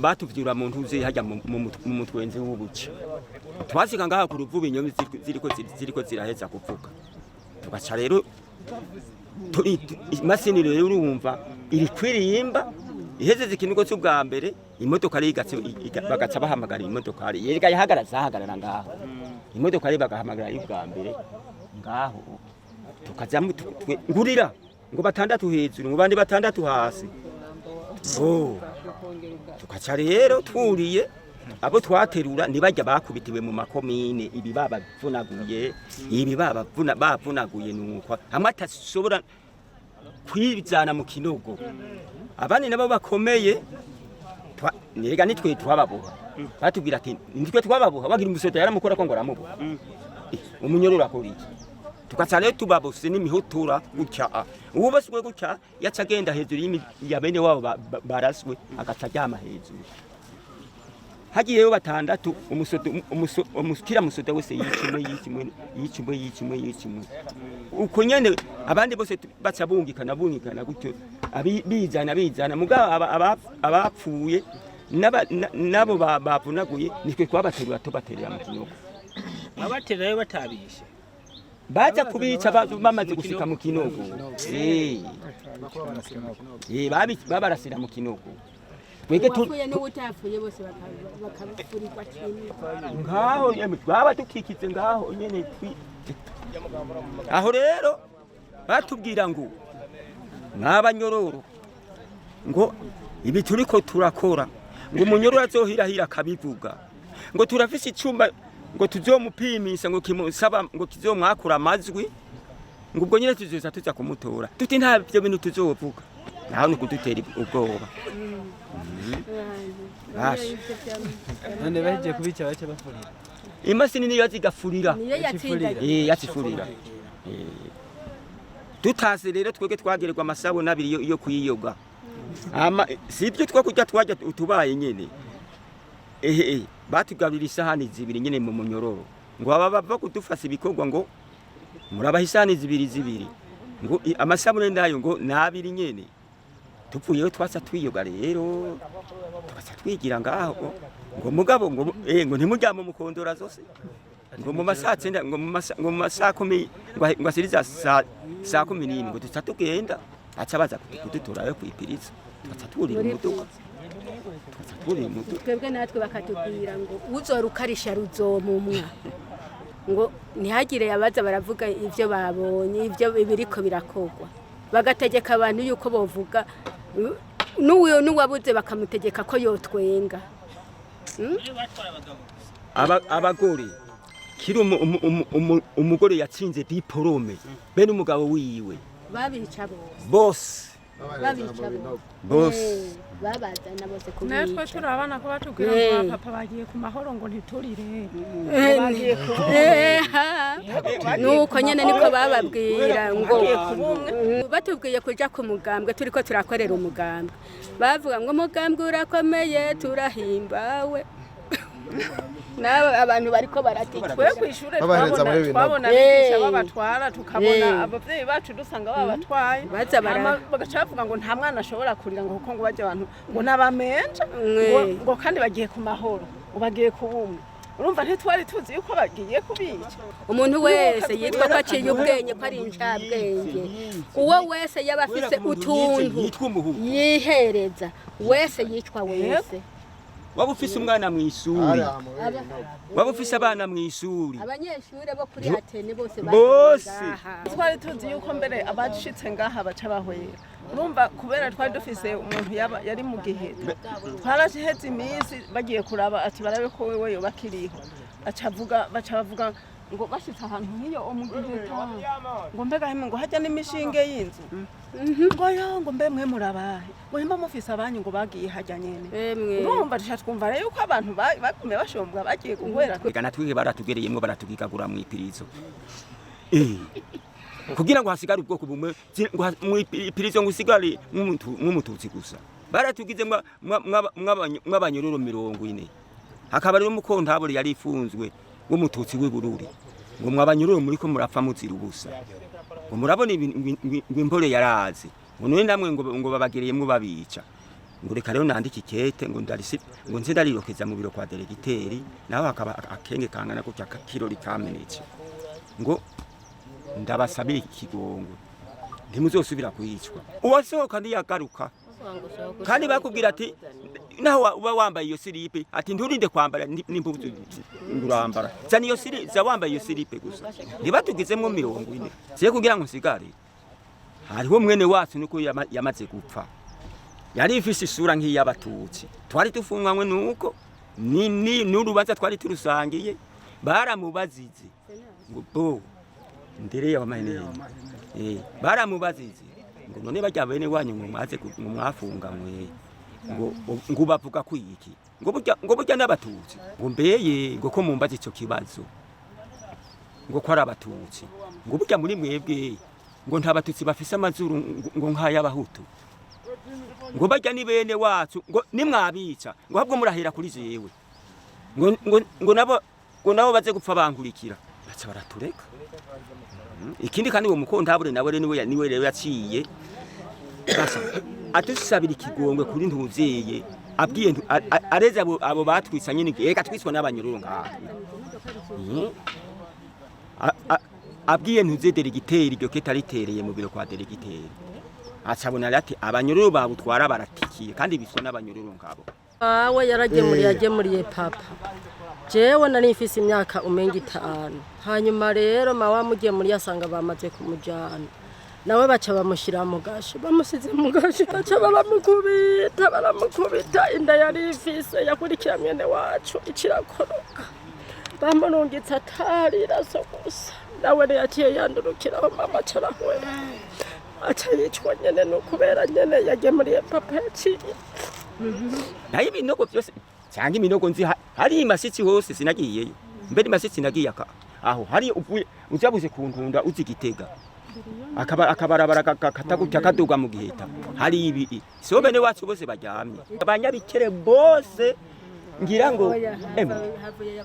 batuvyura mu ntuze hajya mu mutwenzi w'ubuci twasika ngaha ku ruvubi inyomi ziriko ziraheza kuvuga tugaca rero imashini rero urumva iri kwirimba iheze zikinugo cy'ubwa mbere imodoka rigatse bagaca bahamagara imodoka yega yahagaraza hagarara ngaho imodoka ri bagahamagara y'ubwa mbere ngaho tukaza ngurira ngo batandatu hejuru ngo bandi batandatu hasi tukaca rero twuriye abo twaterura nibajya bakubitiwe mu makomine ibibaba vunaguye bavunaguye nuko amata sobora kwibizana mu kinogo abandi nabo bakomeye nirega nitwe twababoha batubwira ati nitwe twababoha bagira umusoto yaramukora ko ngo aramuboha umunyorora ko iki tukatsale tubabose n'imihutura gutya uwo baswe gutya yacagenda hejuru ya bene wabo baraswe agatajyama hejuru hagiyeyo batandatu umuskira musoto wese yicimwe uko nyene abandi bose baca bungikana gutyo bizana mugabo abapfuye nabo bavunaguye nitwe twabaterura tubaterera mu kinogo abatererayo batabishe baza kubica bamaze gushika mu kinogo babarasira mu kinogo wege tuye n'ubutafuye bose bakabifurirwa kintu ngaho yeme baba tukikize ngaho nyene aho rero batubwira ngo n'abanyororo ngo ibi turiko turakora ngo umunyororo azohirahira akabivuga ngo turafise icumba ngo tuzomupimisa ngo kimusaba ngo kizomwakura amazwi ngo ubwo nyine tuzoza tuza kumutora tuti nta byo bintu tuzovuga naho ni kudutera ubwoba none baje kubica bace bafurira imashini niyo zigafurira yatsifurira tutase rero twege twagererwa amasabo nabiri yo kuyiyoga sibyo twakujya twajya utubaye nyene batugabira isahani zibiri nyene mu munyororo ngo bava kudufasa ibikorwa ngo murabaha isahani zibiri ngo amasabune ndayo ngo nabiri nyene tupfuyeho twasa twiyoga rero twasa twigira ngaho ngo mugabo ngo ntimujya mu mukondora zose ngo mu masatse ngo mu masakumi ngo asiriza saa 11 ngo tutatugenda aca baza kudutora yo kwipiriza twaturi mu muduga twebwe natwe bakatubwira ngo uzorukarisha ruzomumwa ngo ntihagire yabaza baravuga ivyo babonye ivyo biriko birakogwa bagategeka abantu yuko bovuga n'uwabuze bakamutegeka ko yotwenga abagore kiri umugore yatsinze diplome bene umugabo wiwe babica bose babazana bose natwe turabana ko batubwira ngo papa bagiye ku mahoro ngo ntiturire nuko nyene niko bababwira ngo batubwiye kuja ku mugambwe turiko turakorera umugambwe bavuga ngo umugambwe urakomeye turahimbawe nawe abantu bariko baratikira twe kwishure twabona bigisha babatwara tukabona abavyeyi bacu dusanga babatwaye bagaca bavuga ngo nta mwana ashobora kurira ngo kuko ngo baje abantu ngo nabamenja ngo kandi bagiye ku mahoro ubagiye kubumwe urumva ntitwari tuzi yuko bagiye kubica umuntu wese yitwa ko aciye ubwenge ko ari incabwenge uwo wese yaba afise utuntu yihereza wese yitwa wese waba ufise umwana mu ishuri waba ufise abana mu ishuri abanyeshure bo kuri Atene bose twari tuzi yuko mbere abashitse ngaha baca bahwera urumva kubera twari dufise umuntu yari mu gihe twarashiheze iminsi bagiye kuraba ati barabe ko wewe bakiriho baca bavuga ngo bashitse ahantu nk'iyo mu gihe ngo mbega hemwe ngo hajya n'imishinge y'inzu ngo mbe mwe murabahe ngo himba mufise abanyu ngo bagiye hajya nyene urumva twumva rero yuko abantu bagume bashombwa bagiye guhwera reka natwige baratugereyemwo baratugikagura mu ipirizo kugira ngo hasigare ubwoko bumwe mu ipirizo ngo usigare nk'umututsi gusa baratugize mw'abanyororo 40 hakaba rero umukontabure yari ifunzwe w'umututsi w'Ibururi ngo mwabanyururu muri ko murapfa muzira ubusa ngo murabona ngo impore yarazi ngo none namwe ngo babagereyemwo babica ngo reka rero nandike ikete ngo nze ndarirokeza mu biro kwa delegiteri naho hakaba akenge kangana gutya kirori kamenetse ngo ndabasabira ikigongwe ntimuzosubira kuyicwa uwasohoka ndiyagaruka kandi bakubwira ati naho uba wambaye iyo silipe ati nturinde kwambara n'impuzu ngurambara zana iyo silipe za wambaye iyo silipe gusa ntibatugizemo 40 siye kugira ngo nsigare hariho mwene wacu nuko yamaze gupfa yari ifise isura nk'iy'abatutsi twari tufunganywe nuko ni n'urubanza twari turusangiye baramubazize ngo bo ndereye abamene baramubazize ngo none bajya bene wanyu ngo mwaze mwafunganywe ngo bavuga kwiki ngo burya n'abatutsi ngo mbeye ngo ko mumbaza ico kibazo ngo ko ari abatutsi ngo burya muri mwebwe ngo nta batutsi bafise amazuru ngo nk'ay'abahutu ngo bajya ni bene wacu ngo nimwabica ngo habwo murahera kuri jewe ngo nabo baze gupfa bankurikira baca baratureka ikindi kandi uwo mukontabure nawe niwe rero yaciye basa atusabira ikigongwe kuri ntuzeye abwiye areze abo batwisanye ni ega twiswa n'abanyururu ngaha abwiye ntuze delegiteri iryo keta ritereye mu biro kwa delegiteri acabona ati abanyururu babutwara baratikiye kandi biswa n'abanyururu ngabo awe yagemuriye papa jewe nari mfise imyaka umenga 5 hanyuma rero mawa mugemuriye asanga bamaze kumujana nawe baca bamushira mu gasho bamusize mu gasho baca baramukubita inda yari ifise yakurikira mwene wacu ikirakoroka bamurungitse atarira so gusa nawe yaciye yandurukiraho mama carahwe aca yicwa nyene no kubera nyene yagemuriye papa yaciye naye ibinogo byose cyangwa iminogo nzi hari imasitsi hose sinagiyeyo mbere imasitsi nagiye aho hari ujabuze kuntunda uzi Gitega akabarabara katagutya kaduga mu Giheta hari ibi so bene wacu bose bajyamye abanyabikere bose ngira ngo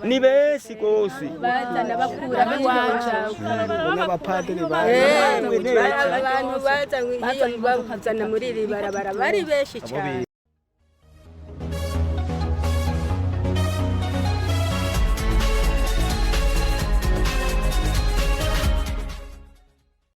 ni besi gose bazana bakura biwanja n'abapadiri abantu bazana muri iri barabara bari beshi cyane